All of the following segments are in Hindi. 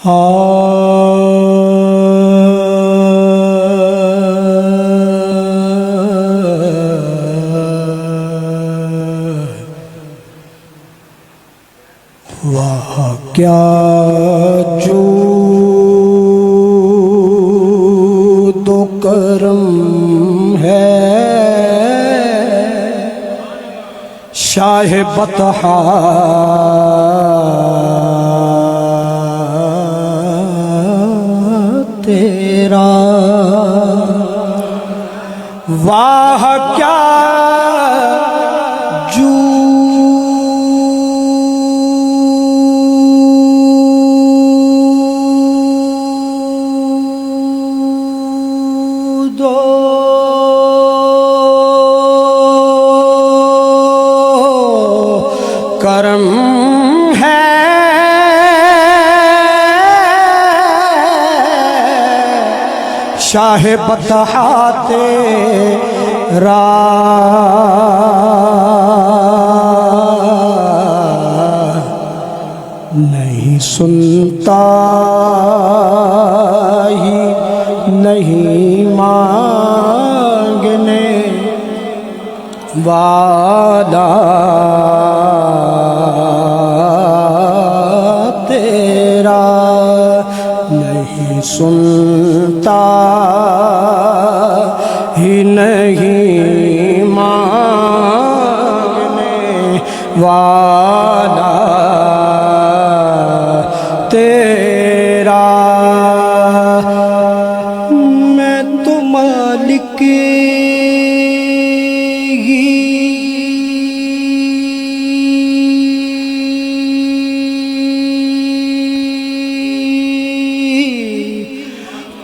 वाह क्या जो दो करम है शाह बतहा तेरा। वाह क्या जूदो करम है शाह बतहा तेरा। नहीं सुनता ही नहीं मांगने वाला तेरा। नहीं सुनता ही नहीं मांगने वाला तेरा। मैं तो मालिक ही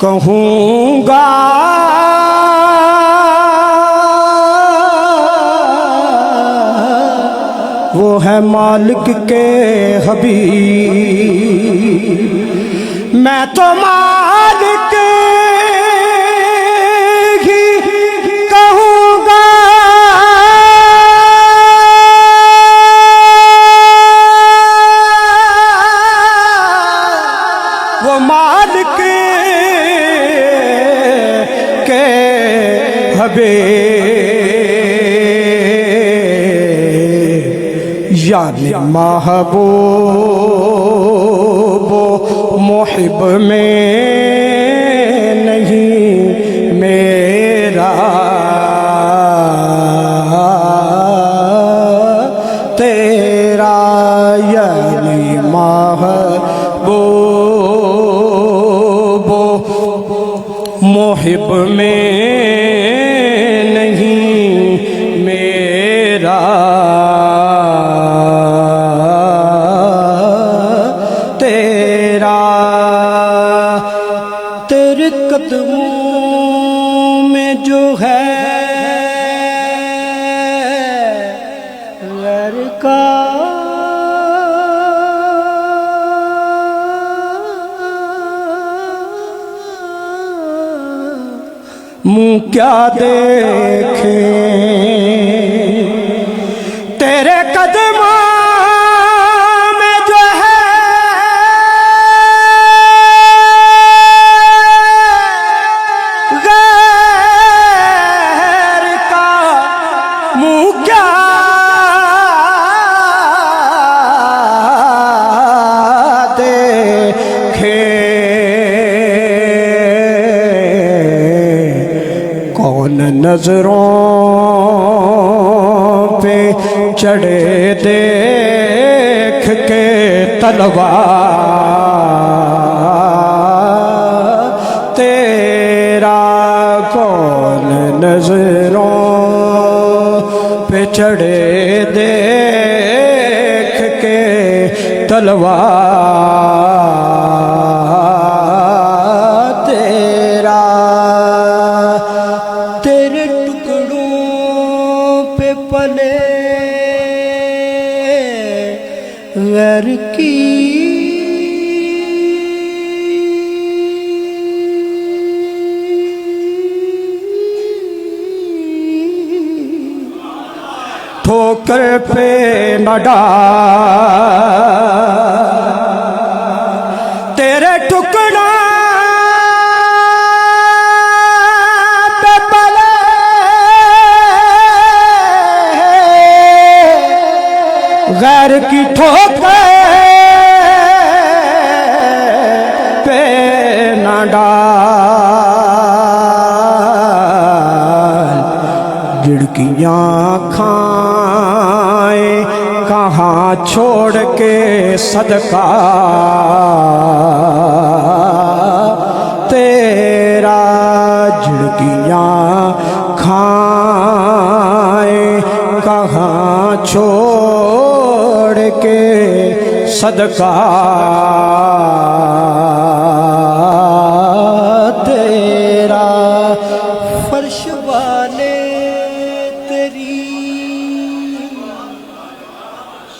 कहूँगा वो है मालिक के हबीब। मैं तो मालिक ही कहूँगा वो मालिक के हबीब। यानी महबूब मुहिब में नहीं मेरा तेरा। यानी महबूब मुहिब में नहीं मेरा तेरा। तेरे कदमों में जो है गैर का मुँह क्या देखें। तेरे कदमों में जो है गैर का मुँह क्या देखें। कौन नजरों पे चढ़े देख के तलवार तेरा। कौन नजरों पे चढ़े देख के तलवार तेरा। तेरे टुकड़ों पे पले गैर की ठोकर पे न डाल। तेरे टुकड़ा पे पले गैर की ठोकर पे न डाल, झिड़कियाँ खाए कहाँ छोड़ के सदका तेरा, झिड़कियाँ खाए कहाँ छोड़ के सदका तेरा। फर्श वाले तेरी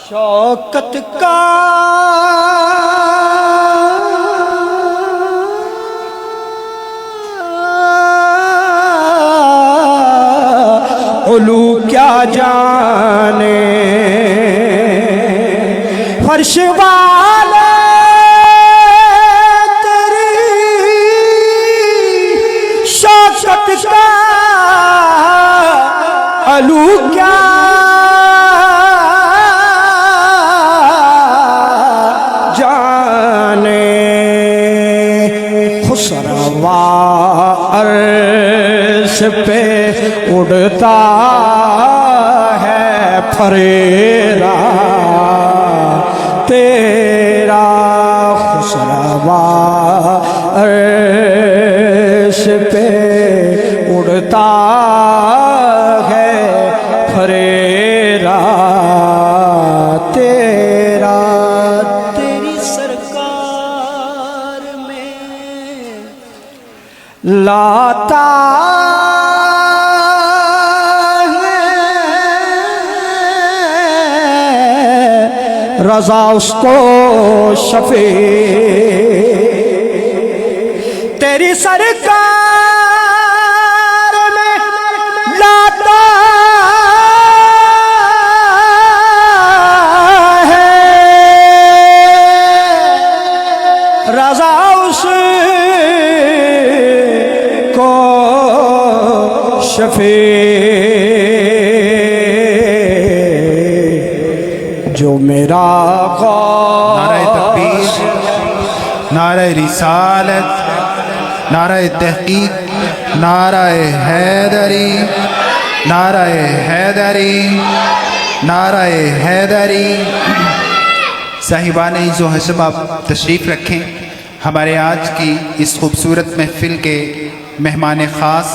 शौकत का उलू क्या जाने, फर्श वाले तेरी शौकत का उलू क्या जाने, खुसरवा अर्श पे उड़ता है फरेरा तेरा, खुसरवा अर्श पे उड़ता है फरेरा तेरा। तेरी सरकार में लाता रज़ा उसको शफे, तेरी सरकार में लाता है रज़ा उसको शफे, जो मेरा नारे तकबीर, नारे रिसालत, नारे तहकीक, नारे हैदरी, नारे हैदरी, नारे हैदरी। साहिबान इज़्ज़ो हशम आप तशरीफ़ रखें। हमारे आज की इस खूबसूरत महफ़िल के मेहमान ख़ास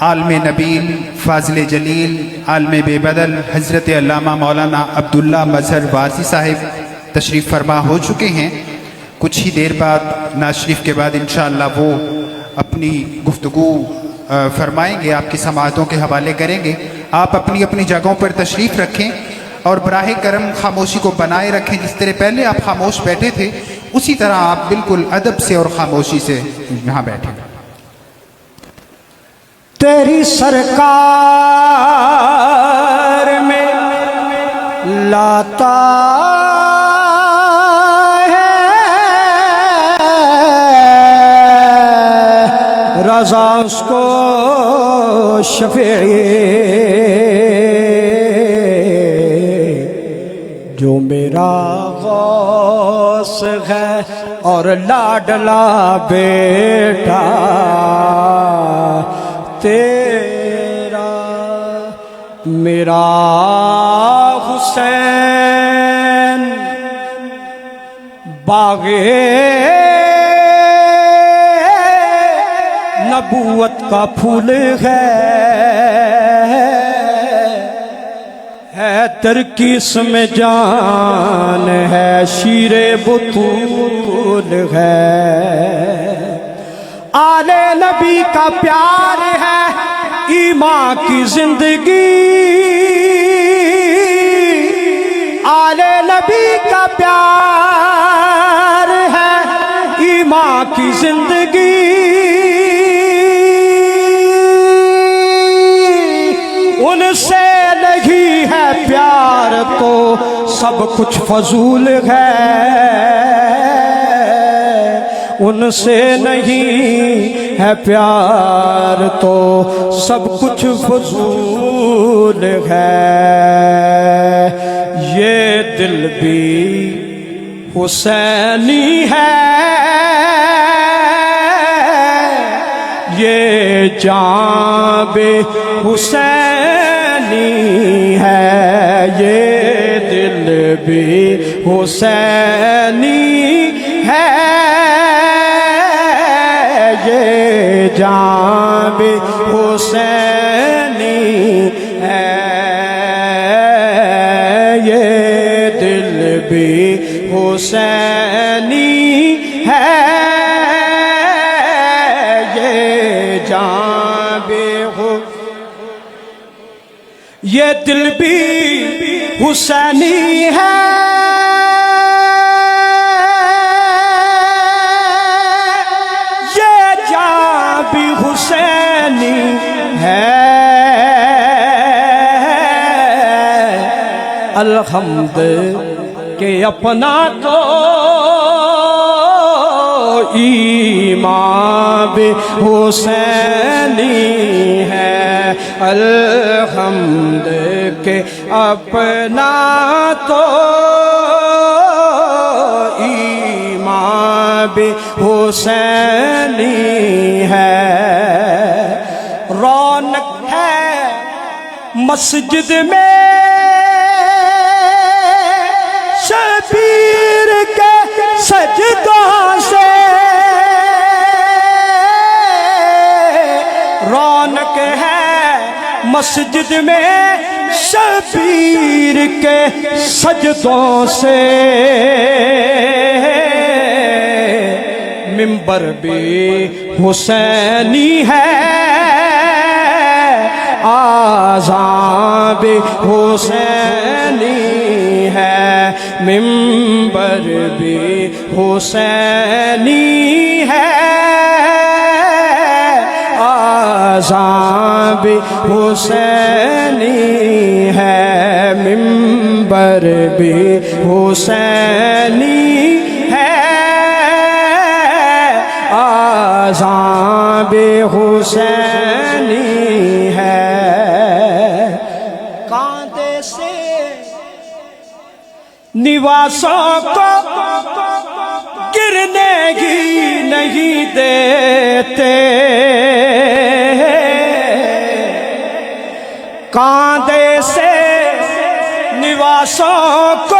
आलम नबील, फ़ाज़िल जलील, आलम बेबदल हज़रत अल्लामा मौलाना अब्दुल्ला मज़हर वासी साहिब तशरीफ़ फरमा हो चुके हैं। कुछ ही देर बाद नाशरीफ़ के बाद इंशाअल्लाह वो अपनी गुफ्तगू फरमाएंगे, आपकी समाअतों के हवाले करेंगे। आप अपनी अपनी जगहों पर तशरीफ़ रखें और बराहे करम खामोशी को बनाए रखें। जिस तरह पहले आप खामोश बैठे थे उसी तरह आप बिल्कुल अदब से और खामोशी से यहाँ बैठें। तेरी सरकार में लाता है रज़ा उसको शफे, जो मेरा गौस है और लाडला बेटा तेरा, मेरा हुसैन बागे नबूवत का फूल है तरकीस में जान है, शीरे बुतूल है, आले नबी का प्यार है, ईमां की जिंदगी, आले नबी का प्यार है, ईमां की जिंदगी, उनसे नहीं है प्यार तो सब कुछ फजूल है। उनसे नहीं है प्यार तो सब कुछ फजूल है। ये दिल भी हुसैनी है, ये जान भी हुसैनी है, ये दिल भी हुसैनी है, ये जान भी हुसैनी है, ये दिल भी हुसैनी है, ये जान भी ये दिल भी हुसैनी है, ये जान भी हुसैनी है। अल्हम्द के अपना तो ईमान भी हुसैनी है। अल्हम्द के अपना तो ईमान भी हुसैनी है। रौनक है मस्जिद में शबीर के सजदों से, रौनक है मस्जिद में शबीर के सजदों से। मिंबर भी हुसैनी है, आज़ान भी हुसैनी है, मिंबर भी हुसैनी है, आज़ान भी हुसैनी है, मिंबर भी हुसैनी है, आज़ान भी हुसैनी है। कांधे से निवासों को गिरने ही नहीं देते, कांधे से निवासों को